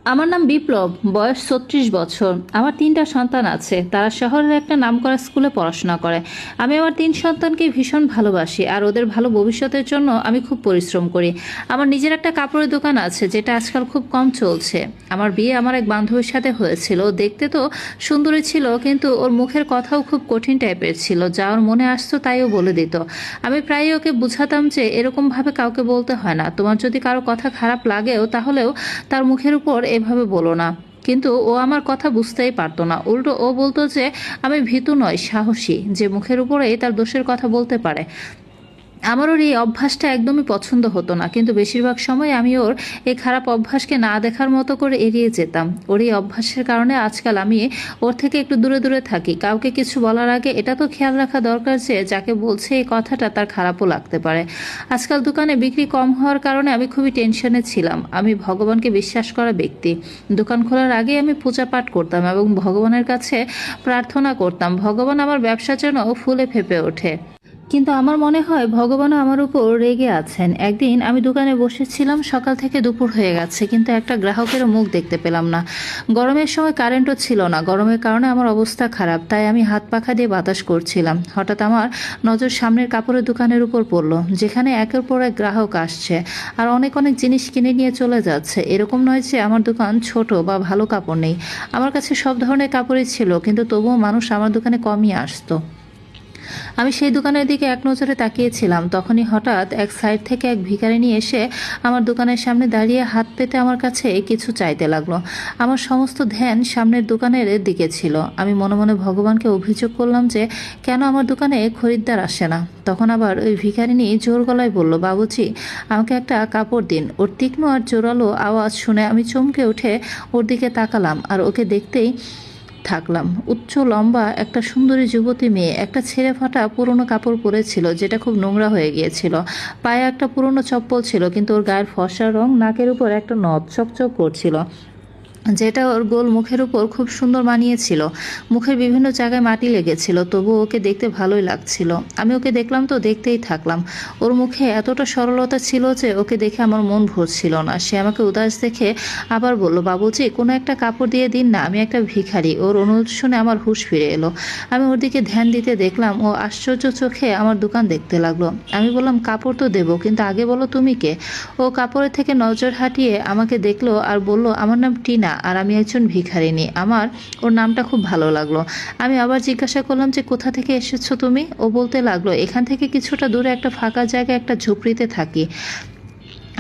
আমার নাম বিপ্লব, বয়স ৩৬ বছর। আমার ৩টা সন্তান আছে, তারা শহরের একটা নামকরা স্কুলে পড়াশোনা করে। আমি আমার ৩ সন্তানকে ভীষণ ভালোবাসি, আর ওদের ভালো ভবিষ্যতের জন্য আমি খুব পরিশ্রম করি। আমার নিজের একটা কাপড়ের দোকান আছে, যেটা আজকাল খুব কম চলছে। আমার বিয়ে আমার এক বান্ধবীর সাথে হয়েছিল। ও দেখতে তো সুন্দরী ছিল, কিন্তু ওর মুখের কথাও খুব কঠিন টাইপের ছিল। যা ওর মনে আসতো তাই ও বলে দিত। আমি প্রায়ই ওকে বুঝাতাম যে এরকমভাবে কাউকে বলতে হয় না, তোমার যদি কারো কথা খারাপ লাগেও তাহলেও তার মুখের উপর এভাবে বলো না। কিন্তু ও আমার কথা বুঝতেই পারতো না। উল্টো ও বলতো যে আমি ভীতু নয়, সাহসী, যে মুখের উপরেই তার দোষের কথা বলতে পারে। আমার ওর এই অভ্যাসটা একদমই পছন্দ হতো না, কিন্তু বেশিরভাগ সময় আমি ওর এই খারাপ অভ্যাসকে না দেখার মতো করে এড়িয়ে যেতাম। ওর এই অভ্যাসের কারণে আজকাল আমি ওর থেকে একটু দূরে দূরে থাকি। কাউকে কিছু বলার আগে এটা তো খেয়াল রাখা দরকার যে যাকে বলছে এই কথাটা তার খারাপও লাগতে পারে। আজকাল দোকানে বিক্রি কম হওয়ার কারণে আমি খুবই টেনশনে ছিলাম। আমি ভগবানকে বিশ্বাস করা ব্যক্তি। দোকান খোলার আগে আমি পূজা পাঠ করতাম এবং ভগবানের কাছে প্রার্থনা করতাম ভগবান আমার ব্যবসা যেন ফুলে ফেঁপে ওঠে। কিন্তু আমার মনে হয় ভগবানও আমার উপর রেগে আছেন। একদিন আমি দোকানে বসেছিলাম, সকাল থেকে দুপুর হয়ে গেছে, কিন্তু একটা গ্রাহকেরও মুখ দেখতে পেলাম না। গরমের সময় কারেন্টও ছিল না। গরমের কারণে আমার অবস্থা খারাপ, তাই আমি হাত পাখা দিয়ে বাতাস করছিলাম। হঠাৎ আমার নজর সামনের কাপড়ের দোকানের উপর পড়লো, যেখানে একের পর এক গ্রাহক আসছে আর অনেক অনেক জিনিস কিনে নিয়ে চলে যাচ্ছে। এরকম নয় যে আমার দোকান ছোট বা ভালো কাপড় নেই, আমার কাছে সব ধরনের কাপড়ই ছিল, কিন্তু তবুও মানুষ আমার দোকানে কমই আসতো। আমি সেই দোকানের দিকে এক নজরে তাকিয়েছিলাম, তখনই হঠাৎ এক সাইড থেকে এক ভিখারিনী এসে আমার দোকানের সামনে দাঁড়িয়ে হাত পেতে আমার কাছে কিছু চাইতে লাগলো। আমার সমস্ত ধ্যান সামনের দোকানের দিকে ছিল। আমি মনে মনে ভগবানকে অভিযোগ করলাম যে কেন আমার দোকানে খরিদ্দার আসে না। তখন আবার ওই ভিখারিনী জোর গলায় বলল, বাবুজি, আমাকে একটা কাপড় দিন। ওর তীক্ষ্ণ আর জোরালো আওয়াজ শুনে আমি চমকে উঠে ওর দিকে তাকালাম, আর ওকে দেখতেই থাকলাম। উচ্চ লম্বা একটা সুন্দরী যুবতী মেয়ে, একটা ছেঁড়ে ফাটা পুরনো কাপড় পরেছিল, যেটা খুব নোংরা হয়ে গিয়েছিল। পায়ে একটা পুরনো চপ্পল ছিল, কিন্তু ওর গায়ের ফর্সা রং, নাকের উপর একটা নথ চকচক করছিল, যেটা ওর গোল মুখের উপর খুব সুন্দর মানিয়েছিল। মুখের বিভিন্ন জায়গায় মাটি লেগেছিল, তবুও ওকে দেখতে ভালোই লাগছিল। আমি ওকে দেখলাম তো দেখতেই থাকলাম। ওর মুখে এতটা সরলতা ছিল যে ওকে দেখে আমার মন ভরছিল না। সে আমাকে উদাস দেখে আবার বলল, বাবুজি, কোনো একটা কাপড় দিয়ে দিন না, আমি একটা ভিখারি। ওর অনুরোধ শুনে আমার হুঁশ ফিরে এলো। আমি ওর দিকে ধ্যান দিতে দেখলাম ও আশ্চর্য চোখে আমার দোকান দেখতে লাগলো। আমি বললাম, কাপড় তো দেবো, কিন্তু আগে বলো তুমি কে। ও কাপড়ের থেকে নজর হাটিয়ে আমাকে দেখলো আর বলল, আমার নাম টিনা, আর আমি একজন ভিখারিনী। আমার ওর নামটা খুব ভালো লাগলো। আমি আবার জিজ্ঞাসা করলাম যে কোথা থেকে এসেছো তুমি। ও বলতে লাগলো, এখান থেকে কিছুটা দূরে একটা ফাঁকা জায়গায় একটা ঝুপড়িতে থাকি।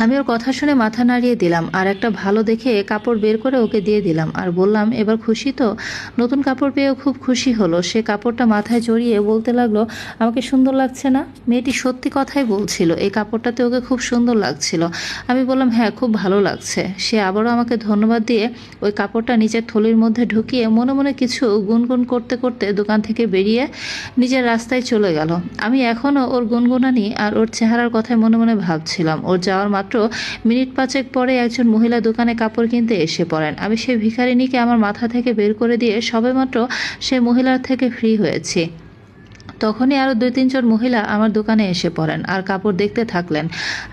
আমি ওর কথা শুনে মাথা নাড়িয়ে দিলাম, আর একটা ভালো দেখে কাপড় বের করে ওকে দিয়ে দিলাম, আর বললাম, এবার খুশি তো। নতুন কাপড় পেয়েও খুব খুশি হলো। সে কাপড়টা মাথায় জড়িয়ে বলতে লাগলো, আমাকে সুন্দর লাগছে না। মেয়েটি সত্যি কথাই বলছিল, এই কাপড়টাতে ওকে খুব সুন্দর লাগছিল। আমি বললাম, হ্যাঁ, খুব ভালো লাগছে। সে আবারও আমাকে ধন্যবাদ দিয়ে ওই কাপড়টা নিজের থলির মধ্যে ঢুকিয়ে মনে মনে কিছু গুনগুন করতে করতে দোকান থেকে বেরিয়ে নিজের রাস্তায় চলে গেল। আমি এখনও ওর গুনগুনানি আর ওর চেহারার কথাই মনে মনে ভাবছিলাম। ওর যাওয়ার মাত্র মিনিট পাঁচেক পরে একজন মহিলা দোকানে কাপড় কিনতে এসে পড়েন। আমি সেই ভিখারিনীকে আমার মাথা থেকে বের করে দিয়ে সবেমাত্র সেই মহিলার থেকে ফ্রি হয়েছি, তখনই আরও 2-3 জন মহিলা আমার দোকানে এসে পড়েন আর কাপড় দেখতে থাকলেন।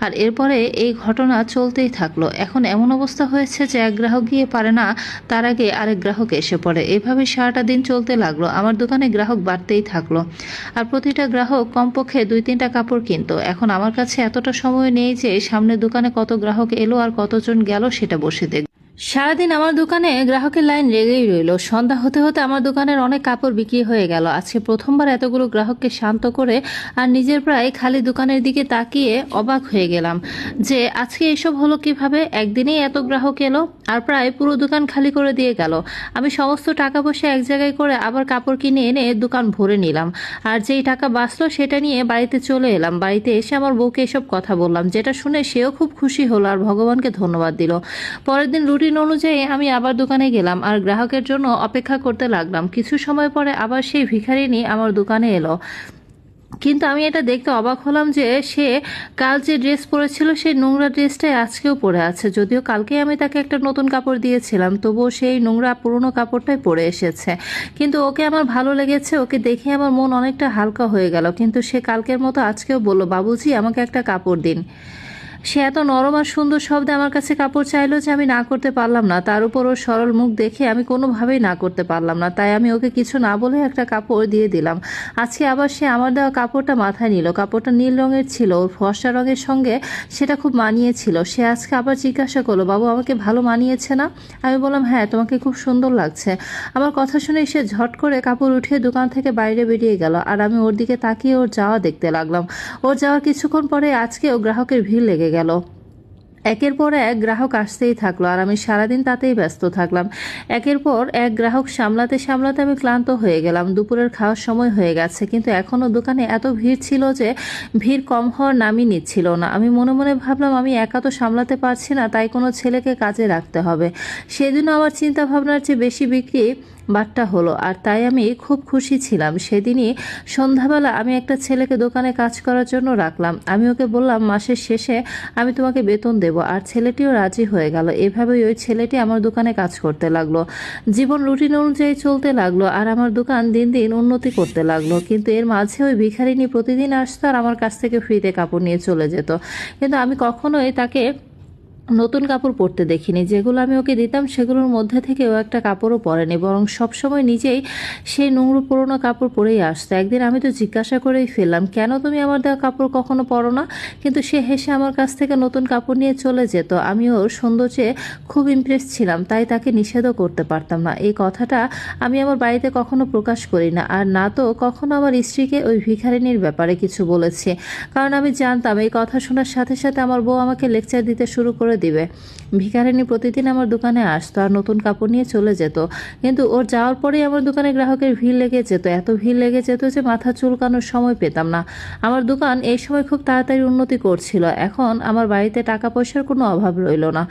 আর এরপরে এই ঘটনা চলতেই থাকলো। এখন এমন অবস্থা হয়েছে যে এক গ্রাহক গিয়ে পারে না, তার আগে আরেক গ্রাহক এসে পড়ে। এভাবে সারাটা দিন চলতে লাগলো। আমার দোকানে গ্রাহক বাড়তেই থাকলো, আর প্রতিটা গ্রাহক কমপক্ষে 2-3টা কাপড় কিনতো। এখন আমার কাছে এতটা সময় নেই যে সামনের দোকানে কত গ্রাহক এলো আর কতজন গেল সেটা বসে দেখব। সারাদিন আমার দোকানে গ্রাহকের লাইন লেগেই রইল। সন্ধ্যা হতে হতে আমার দোকানের অনেক কাপড় বিক্রি হয়ে গেল। আজকে প্রথমবার এতগুলো গ্রাহককে শান্ত করে আর নিজের প্রায় খালি দোকানের দিকে তাকিয়ে অবাক হয়ে গেলাম যে আজকে এসব হলো কিভাবে। একদিনেই এত গ্রাহক এলো আর প্রায় পুরো দোকান খালি করে দিয়ে গেল। আমি সমস্ত টাকা পয়সা এক জায়গায় করে আবার কাপড় কিনে এনে দোকান ভরে নিলাম, আর যেই টাকা বাঁচলো সেটা নিয়ে বাড়িতে চলে এলাম। বাড়িতে এসে আমার বউকে এসব কথা বললাম, যেটা শুনে সেও খুব খুশি হলো আর ভগবানকে ধন্যবাদ দিল। পরের দিন রুটিন অনুযায়ী আমি আবার দোকানে গেলাম আর গ্রাহকের জন্য অপেক্ষা করতে লাগলাম। কিছু সময় পরে আবার সেই ভিখারিনী আমার দোকানে এলো, কিন্তু আমি এটা দেখতে অবাক হলাম যে সে কাল যে ড্রেস পরেছিল সেই নোংরা ড্রেসটাই আজকেও পরে আছে। যদিও কালকে আমি তাকে একটা নতুন কাপড় দিয়েছিলাম, তবুও সেই নোংরা পুরনো কাপড়টাই পরে এসেছে। কিন্তু ওকে আমার ভালো লেগেছে, ওকে দেখে আমার মন অনেকটা হালকা হয়ে গেল। কিন্তু সে কালকের মতো আজকেও বলল, বাবুজি, আমাকে একটা কাপড় দিন। সে এত নরম আর সুন্দর শব্দে আমার কাছে কাপড় চাইলো যে আমি না করতে পারলাম না। তার উপর ওর সরল মুখ দেখে আমি কোনোভাবেই না করতে পারলাম না, তাই আমি ওকে কিছু না বলে একটা কাপড় দিয়ে দিলাম। আজকে আবার সে আমার দেওয়া কাপড়টা মাথায় নিল। কাপড়টা নীল রঙের ছিল, ওর ফর্সা রঙের সঙ্গে সেটা খুব মানিয়েছিল। সে আজকে আবার জিজ্ঞাসা করলো, বাবু আমাকে ভালো মানিয়েছে না? আমি বললাম, হ্যাঁ তোমাকে খুব সুন্দর লাগছে। আমার কথা শুনে সে ঝট করে কাপড় উঠিয়ে দোকান থেকে বাইরে বেরিয়ে গেল, আর আমি ওর দিকে তাকিয়ে ওর যাওয়া দেখতে লাগলাম। ওর যাওয়ার কিছুক্ষণ পরে আজকেও গ্রাহকের ভিড় লেগে গেল। একের পর এক গ্রাহক আসতেই থাকলো, আর আমি সারাদিন তাতেই ব্যস্ত থাকলাম। একের পর এক গ্রাহক সামলাতে সামলাতে আমি ক্লান্ত হয়ে গেলাম। দুপুরের খাওয়ার সময় হয়ে গেছে, কিন্তু এখনও দোকানে এত ভিড় ছিল যে ভিড় কম হওয়ার নামই নিচ্ছিল না। আমি মনে মনে ভাবলাম, আমি একা তো সামলাতে পারছি না, তাই কোনো ছেলেকে কাজে রাখতে হবে। সেদিনও আমার চিন্তা ভাবনার চেয়ে বেশি বিক্রি বাট্টা হলো, আর তাই আমি খুব খুশি ছিলাম। সেদিনই সন্ধ্যাবেলা আমি একটা ছেলেকে দোকানে কাজ করার জন্য রাখলাম। আমি ওকে বললাম, মাসের শেষে আমি তোমাকে বেতন দেব, আর ছেলেটিও রাজি হয়ে গেল। এভাবেই ওই ছেলেটি আমার দোকানে কাজ করতে লাগলো। জীবন রুটিন অনুযায়ী চলতে লাগলো, আর আমার দোকান দিন দিন উন্নতি করতে লাগলো। কিন্তু এর মাঝে ওই ভিখারিনী প্রতিদিন আসতো আর আমার কাছ থেকে ফ্রিতে কাপড় নিয়ে চলে যেত, কিন্তু আমি কখনোই তাকে নতুন কাপড় পরতে দেখিনি। যেগুলো আমি ওকে দিতাম সেগুলোর মধ্যে থেকে ও একটা কাপড়ও পরেনি, বরং সবসময় নিজেই সেই নোংরা পুরোনো কাপড় পরেই আসতো। একদিন আমি তো জিজ্ঞাসা করেই ফেললাম, কেন তুমি আমার দেওয়া কাপড় কখনো পরো না? কিন্তু সে হেসে আমার কাছ থেকে নতুন কাপড় নিয়ে চলে যেত। আমি ওর সৌন্দর্যে খুব ইমপ্রেস ছিলাম, তাই তাকে নিষেধও করতে পারতাম না। এই কথাটা আমি আমার বাড়িতে কখনো প্রকাশ করি না, আর না তো কখনো আমার স্ত্রীকে ওই ভিখারিনীর ব্যাপারে কিছু বলেছি, কারণ আমি জানতাম এই কথা শোনার সাথে সাথে আমার বউ আমাকে লেকচার দিতে শুরু করে দিবে। ভিখারিনী প্রতিদিন আমার দোকানে আসতো আর নতুন কাপড় নিয়ে চলে যেত, কিন্তু ওর যাওয়ার পরেই আমার দোকানে গ্রাহকের ভিড় লেগে যেত। এত ভিড় লেগে যেত যে মাথা চুলকানোর সময় পেতাম না। আমার দোকান এই সময় খুব তাড়াতাড়ি উন্নতি করছিল। এখন আমার বাড়িতে টাকা পয়সার কোনো অভাব রইল না।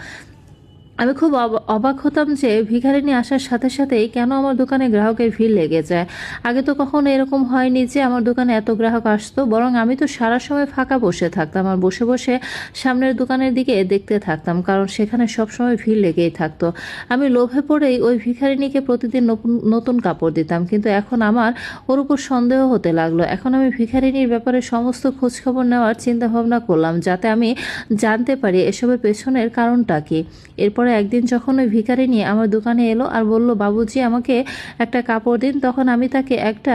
আমি খুব অবাক হতাম যে ভিখারিনী আসার সাথে সাথেই কেন আমার দোকানে গ্রাহকের ভিড় লেগে যায়। আগে তো কখনো এরকম হয়নি যে আমার দোকানে এত গ্রাহক আসতো, বরং আমি তো সারা সময় ফাঁকা বসে থাকতাম আর বসে বসে সামনের দোকানের দিকে দেখতে থাকতাম, কারণ সেখানে সবসময় ভিড় লেগেই থাকতো। আমি লোভে পড়েই ওই ভিখারিনীকে প্রতিদিন নতুন কাপড় দিতাম, কিন্তু এখন আমার ওর উপর সন্দেহ হতে লাগলো। এখন আমি ভিখারিনীর ব্যাপারে সমস্ত খোঁজখবর নেওয়ার চিন্তা ভাবনা করলাম, যাতে আমি জানতে পারি এসবের পেছনের কারণটা কি। এরপরে একদিন যখন ওই ভিখারিনী আমার দোকানে এলো আর বলল, বাবুজি আমাকে একটা কাপড় দিন, তখন আমি তাকে একটা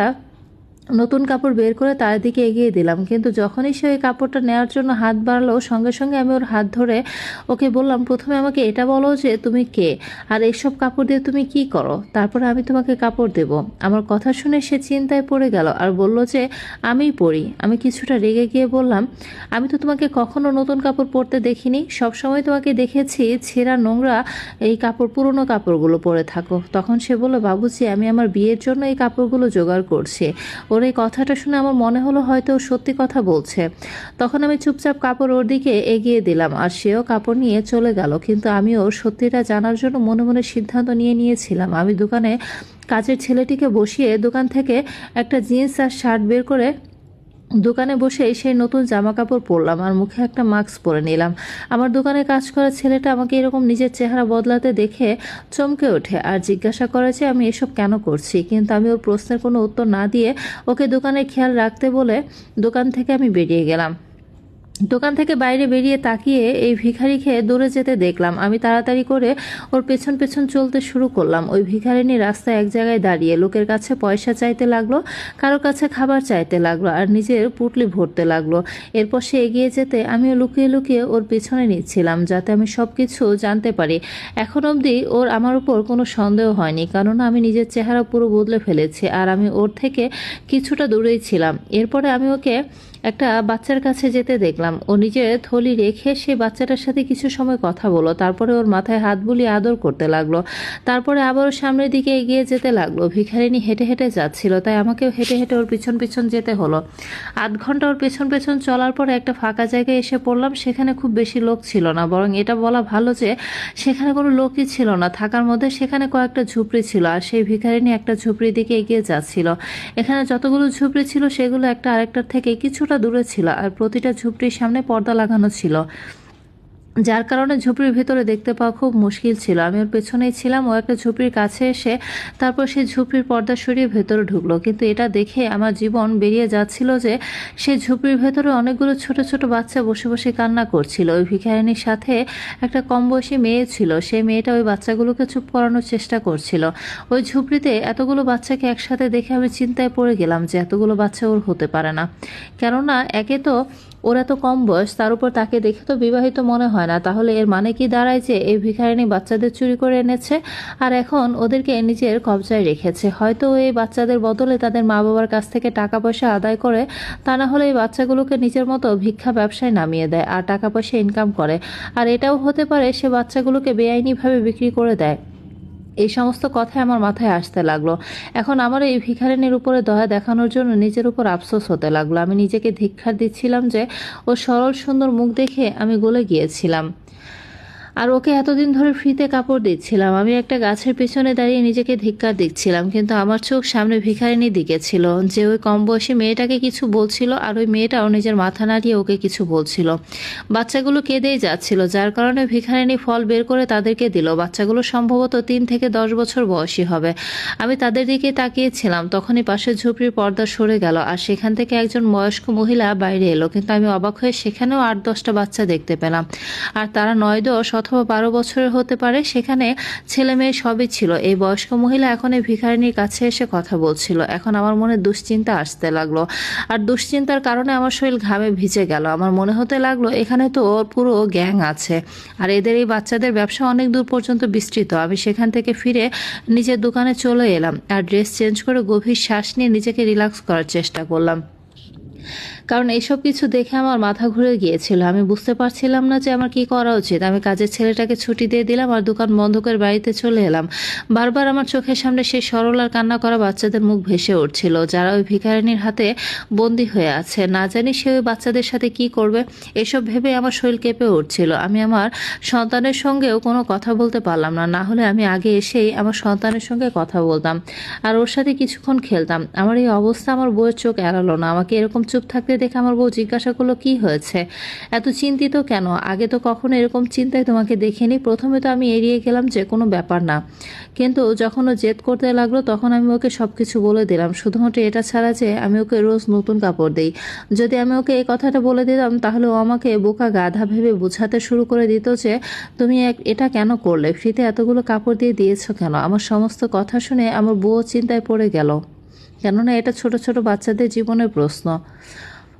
নতুন কাপড় বের করে তার দিকে এগিয়ে দিলাম। কিন্তু যখনই সে ওই কাপড়টা নেওয়ার জন্য হাত বাড়ালো, সঙ্গে সঙ্গে আমি ওর হাত ধরে ওকে বললাম, প্রথমে আমাকে এটা বলো যে তুমি কে, আর এইসব কাপড় দিয়ে তুমি কি করো, তারপরে আমি তোমাকে কাপড় দেব। আমার কথা শুনে সে চিন্তায় পড়ে গেল আর বলল যে আমিই পরি। আমি কিছুটা রেগে গিয়ে বললাম, আমি তো তোমাকে কখনো নতুন কাপড় পরতে দেখিনি, সবসময় তোমাকে দেখেছি ছেঁড়া নোংরা এই কাপড়, পুরনো কাপড়গুলো পরে থাকো। তখন সে বলল, বাবুজি আমি আমার বিয়ের জন্য এই কাপড়গুলো জোগাড় করছি। ওর এই কথাটা শুনে আমার মনে হলো হয়তো ও সত্যি কথা বলছে। তখন আমি চুপচাপ কাপড় ওর দিকে এগিয়ে দিলাম, আর সেও কাপড় নিয়ে চলে গেল। কিন্তু আমি ওর সত্যিটা জানার জন্য মনে মনে সিদ্ধান্ত নিয়েছিলাম। আমি দোকানে কাজের ছেলেটিকে বসিয়ে দোকান থেকে একটা জিন্স আর শার্ট বের করে দোকানে বসে সেই নতুন জামা কাপড় পরলাম আর মুখে একটা মাস্ক পরে নিলাম। আমার দোকানে কাজ করা ছেলেটা আমাকে এরকম নিজের চেহারা বদলাতে দেখে চমকে ওঠে আর জিজ্ঞাসা করে যে আমি এসব কেন করছি, কিন্তু আমি ওর প্রশ্নের কোনো উত্তর না দিয়ে ওকে দোকানের খেয়াল রাখতে বলে দোকান থেকে আমি বেরিয়ে গেলাম। দোকান থেকে বাইরে বেরিয়ে তাকিয়ে এই ভিখারিকে দৌড়ে যেতে দেখলাম। আমি তাড়াতাড়ি করে ওর পেছন পেছন চলতে শুরু করলাম। ওই ভিখারিনী রাস্তায় এক জায়গায় দাঁড়িয়ে লোকের কাছে পয়সা চাইতে লাগলো, কারো কাছে খাবার চাইতে লাগলো, আর নিজের পুটলি ভরতে লাগলো। এরপর সে এগিয়ে যেতে আমিও লুকিয়ে লুকিয়ে ওর পেছনে নিচ্ছিলাম, যাতে আমি সব কিছু জানতে পারি। এখন অবধি ওর আমার উপর কোনো সন্দেহ হয়নি, কারণ আমি নিজের চেহারা পুরো বদলে ফেলেছি আর আমি ওর থেকে কিছুটা দূরেই ছিলাম। এরপরে আমি ওকে একটা বাচ্চার কাছে যেতে দেখলাম। ও নিজের থলি রেখে সে বাচ্চাটার সাথে কিছু সময় কথা বলো, তারপরে ওর মাথায় হাত বুলিয়ে আদর করতে লাগলো। তারপরে আবারও সামনের দিকে এগিয়ে যেতে লাগলো। ভিখারিনী হেঁটে হেঁটে যাচ্ছিল, তাই আমাকেও হেঁটে হেঁটে ওর পিছন পিছন যেতে হলো। আধ ঘন্টা ওর পেছন পেছন চলার পরে একটা ফাঁকা জায়গায় এসে পড়লাম। সেখানে খুব বেশি লোক ছিল না, বরং এটা বলা ভালো যে সেখানে কোনো লোকই ছিল না। থাকার মধ্যে সেখানে কয়েকটা ঝুপড়ি ছিল, আর সেই ভিখারিনী একটা ঝুপড়ির দিকে এগিয়ে যাচ্ছিল। এখানে যতগুলো ঝুপড়ি ছিল সেগুলো একটা আরেকটার থেকে কিছুটা দূরে ছিল, আর প্রতিটা ঝুপড়ির সামনে পর্দা লাগানো ছিল। যার কারণে ঝুপড়ির ভেতরে দেখতে পাওয়া খুব মুশকিল ছিল। আমি ওর পেছনেই ছিলাম। ও একটা ঝুপড়ির কাছে এসে তারপর সেই ঝুপড়ির পর্দা সরিয়ে ভেতরে ঢুকলো। কিন্তু এটা দেখে আমার জীবন বেরিয়ে যাচ্ছিল যে সেই ঝুপড়ির ভেতরে অনেকগুলো ছোট ছোট বাচ্চা বসে বসে কান্না করছিল। ওই ভিখারিনীর সাথে একটা কম বয়সী মেয়ে ছিল। সেই মেয়েটা ওই বাচ্চাগুলোকে চুপ করানোর চেষ্টা করছিল। ওই ঝুপড়িতে এতগুলো বাচ্চাকে একসাথে দেখে আমি চিন্তায় পড়ে গেলাম যে এতগুলো বাচ্চা ওর হতে পারে না। কেননা একে তো ওর এত কম বয়স, তার উপর তাকে দেখে তো বিবাহিত মনে হয় না। তাহলে এর মানে কি দাঁড়ায় যে এই ভিখারিনী বাচ্চাদের চুরি করে এনেছে আর এখন ওদেরকে নিজের কবজায় রেখেছে। হয়তো এই বাচ্চাদের বদলে তাদের মা বাবার কাছ থেকে টাকা পয়সা আদায় করে, তা না হলে এই বাচ্চাগুলোকে নিজের মতো ভিক্ষা ব্যবসায় নামিয়ে দেয় আর টাকা পয়সা ইনকাম করে। আর এটাও হতে পারে সে বাচ্চাগুলোকে বেআইনিভাবে বিক্রি করে দেয়। এই সমস্ত কথাই আমার মাথায় আসতে লাগলো। এখন আমার এই ভিখারিনীর উপরে দয়া দেখানোর জন্য নিজের উপর আফসোস হতে লাগলো। আমি নিজেকে ধিক্কার দিচ্ছিলাম যে ও সরল সুন্দর মুখ দেখে আমি গলে গিয়েছিলাম আর ওকে এতদিন ধরে ফ্রিতে কাপড় দিচ্ছিলাম। আমি একটা গাছের পেছনে দাঁড়িয়ে নিজেকে ধিক্কার দিচ্ছিলাম, কিন্তু আমার চোখ সামনে ভিখারিনীর দিকে ছিল যে ওই কম বয়সী মেয়েটাকে কিছু বলছিল আর ওই মেয়েটাও নিজের মাথা নাড়িয়ে ওকে কিছু বলছিল। বাচ্চাগুলো কেঁদেই যাচ্ছিল, যার কারণে ভিখারিনী ফল বের করে তাদেরকে দিল। বাচ্চাগুলো সম্ভবত 3 থেকে 10 বছর বয়সী হবে। আমি তাদের দিকে তাকিয়েছিলাম, তখনই পাশের ঝুপড়ির পর্দা সরে গেল আর সেখান থেকে একজন বয়স্ক মহিলা বাইরে এলো। কিন্তু আমি অবাক হয়ে সেখানেও 8-10টা বাচ্চা দেখতে পেলাম আর তারা 9-10 অথবা 12 বছরের হতে পারে। সেখানে ছেলে মেয়ে সবই ছিল। এই বয়স্ক মহিলা এখন এই ভিখারিনীর কাছে এসে কথা বলছিল। এখন আমার মনে দুশ্চিন্তা আসতে লাগলো আর দুশ্চিন্তার কারণে আমার শরীর ঘামে ভিজে গেল। আমার মনে হতে লাগলো এখানে তো পুরো গ্যাং আছে আর এদের এই বাচ্চাদের ব্যবসা অনেক দূর পর্যন্ত বিস্তৃত। আমি সেখান থেকে ফিরে নিজের দোকানে চলে এলাম আর ড্রেস চেঞ্জ করে গভীর শ্বাস নিয়ে নিজেকে রিল্যাক্স করার চেষ্টা করলাম, কারণ এইসব কিছু দেখে আমার মাথা ঘুরে গিয়েছিল। আমি বুঝতে পারছিলাম না যে আমার কি করা উচিত। আমি কাজের ছেলেটাকে ছুটি দিয়ে দিলাম আর দোকান বন্ধ করে বাড়িতে চলে এলাম। বারবার আমার চোখের সামনে সেই সরল আর কান্না করা বাচ্চাদের মুখ ভেসে উঠছিল, যারা ওই ভিখারিনীর হাতে বন্দী হয়ে আছে। না জানি সে ওই বাচ্চাদের সাথে কি করবে। এসব ভেবে আমার শরীর কেঁপে উঠছিল। আমি আমার সন্তানের সঙ্গেও কোনো কথা বলতে পারলাম না। না হলে আমি আগে এসেই আমার সন্তানের সঙ্গে কথা বলতাম আর ওর সাথে কিছুক্ষণ খেলতাম। আমার এই অবস্থা আমার বউয়ের চোখ এড়ালো না। আমাকে এরকম চুপ থাকতে দেখে আমার বউ জিজ্ঞাসা করলো, কি হয়েছে, এত চিন্তিত কেন? আগে তো কখনো এরকম চিন্তায় তোমাকে দেখিনি। প্রথমে তো আমি এড়িয়ে গেলাম যে কোনো ব্যাপার না, কিন্তু যখন ও জেদ করতে লাগলো তখন আমি ওকে সবকিছু বলে দিলাম, শুধুমাত্র এটা ছাড়া যে আমি ওকে রোজ নতুন কাপড় দিই। যদি আমি ওকে এই কথাটা বলে দিতাম তাহলে ও আমাকে বোকা গাধা ভেবে বোঝাতে শুরু করে দিত যে তুমি এটা কেন করলে, ফ্রিতে এতগুলো কাপড় দিয়ে দিয়েছো কেন। আমার সমস্ত কথা শুনে আমার বউ চিন্তায় পড়ে গেল, কেননা এটা ছোট ছোট বাচ্চাদের জীবনের প্রশ্ন।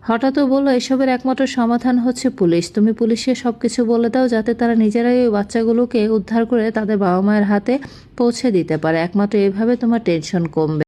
হঠাৎ বললো, এসবের একমাত্র সমাধান হচ্ছে পুলিশ। তুমি পুলিশকে সবকিছু বলে দাও যাতে তারা নিজেরাই ওই বাচ্চাগুলোকে উদ্ধার করে তাদের বাবা মায়ের হাতে পৌঁছে দিতে পারে। একমাত্র এভাবে তোমার টেনশন কমবে।